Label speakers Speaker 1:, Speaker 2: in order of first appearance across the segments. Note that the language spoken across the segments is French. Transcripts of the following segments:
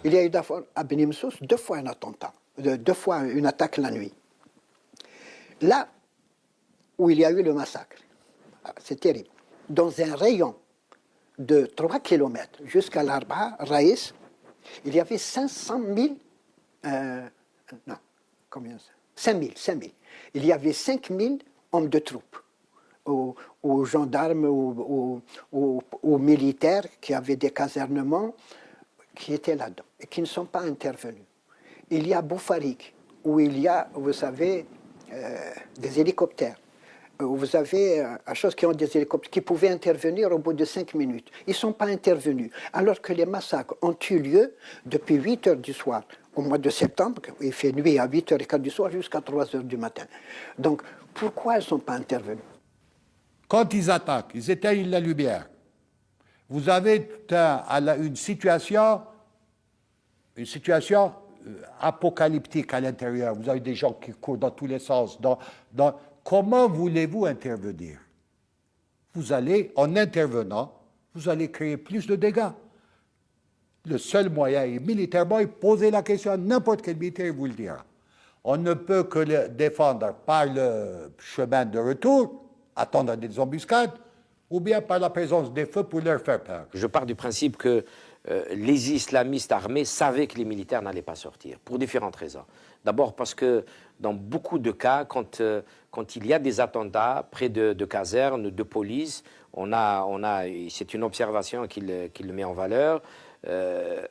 Speaker 1: Il y a eu à Beni Messous 2 fois un attentat, 2 fois une attaque la nuit. Là où il y a eu le massacre, c'est terrible, dans un rayon de 3 km jusqu'à l'Arba, Raïs, il y avait 500 000, non, combien ça 5 000. Il y avait 5 000 hommes de troupes, aux gendarmes, aux militaires qui avaient des casernements, qui étaient là-dedans et qui ne sont pas intervenus. Il y a Boufarik, où il y a, vous savez, des hélicoptères. Vous avez à chose qui ont des hélicoptères qui pouvaient intervenir au bout de 5 minutes. Ils ne sont pas intervenus, alors que les massacres ont eu lieu depuis 8 heures du soir, au mois de septembre, il fait nuit à 8h15 du soir jusqu'à 3 heures du matin. Donc, pourquoi ils ne sont pas intervenus?
Speaker 2: Quand ils attaquent, ils éteignent la lumière. Vous avez une situation apocalyptique à l'intérieur. Vous avez des gens qui courent dans tous les sens. Comment voulez-vous intervenir? Vous allez, en intervenant, vous allez créer plus de dégâts. Le seul moyen est militairement, et poser la question à n'importe quel militaire, il vous le dira. On ne peut que le défendre par le chemin de retour, attendre des embuscades, ou bien par la présence des feux pour leur faire peur.
Speaker 3: Je pars du principe que les islamistes armés savaient que les militaires n'allaient pas sortir, pour différentes raisons. D'abord parce que dans beaucoup de cas, quand il y a des attentats près de casernes, de police, c'est une observation qu'il met en valeur,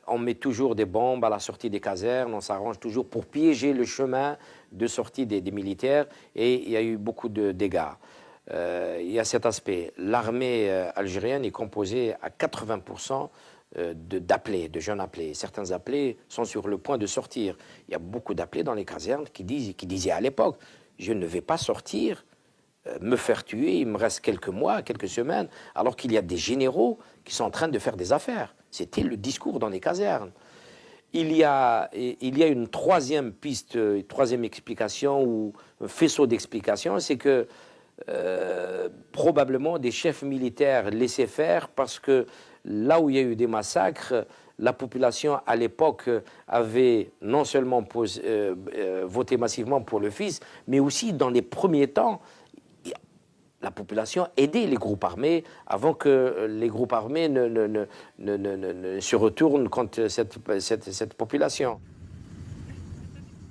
Speaker 3: on met toujours des bombes à la sortie des casernes, on s'arrange toujours pour piéger le chemin de sortie des militaires, et il y a eu beaucoup de dégâts. Il y a cet aspect. L'armée algérienne est composée à 80% d'appelés, de jeunes appelés. Certains appelés sont sur le point de sortir. Il y a beaucoup d'appelés dans les casernes qui disaient à l'époque, je ne vais pas sortir, me faire tuer, il me reste quelques mois, quelques semaines, alors qu'il y a des généraux qui sont en train de faire des affaires. C'était le discours dans les casernes. Il y a une troisième piste, une troisième explication, ou un faisceau d'explications, c'est que probablement des chefs militaires laissaient faire, parce que là où il y a eu des massacres, la population à l'époque avait non seulement voté massivement pour le fils, mais aussi dans les premiers temps, la population aidait les groupes armés avant que les groupes armés ne se retournent contre cette population.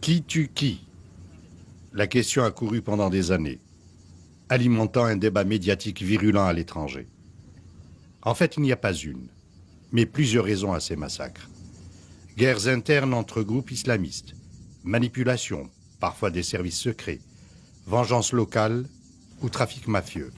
Speaker 4: Qui tue qui? La question a couru pendant des années, alimentant un débat médiatique virulent à l'étranger. En fait, il n'y a pas une, mais plusieurs raisons à ces massacres. Guerres internes entre groupes islamistes, manipulation, parfois des services secrets, vengeance locale ou trafic mafieux.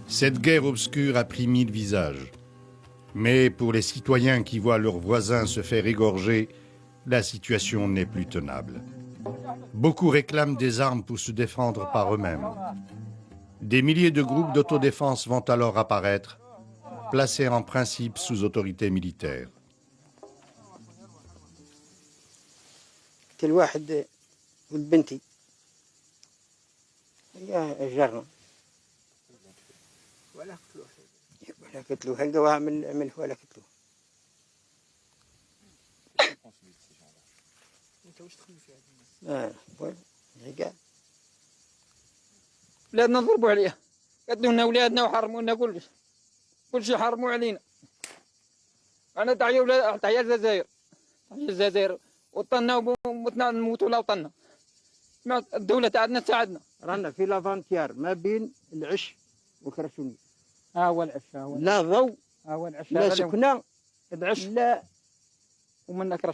Speaker 4: Cette guerre obscure a pris 1000 visages. Mais pour les citoyens qui voient leurs voisins se faire égorger, la situation n'est plus tenable. Beaucoup réclament des armes pour se défendre par eux-mêmes. Des milliers de groupes d'autodéfense vont alors apparaître, placés en principe sous autorité militaire.
Speaker 5: قتلوه هلقوها من ولا قتلوه. انت واش تخمم في هذا الناس؟ ولادنا نضربوا عليها، قتلوا لنا ولادنا وحرموا لنا كل شيء حرموا علينا. انا تعيا الجزائر وطنا ومتنا نموتوا لا وطنا. الدولة تاعنا تساعدنا. رانا في لافانتيار ما بين العش وكرشوني. هو العش لا ضوء لا سكنة العش لا ومنك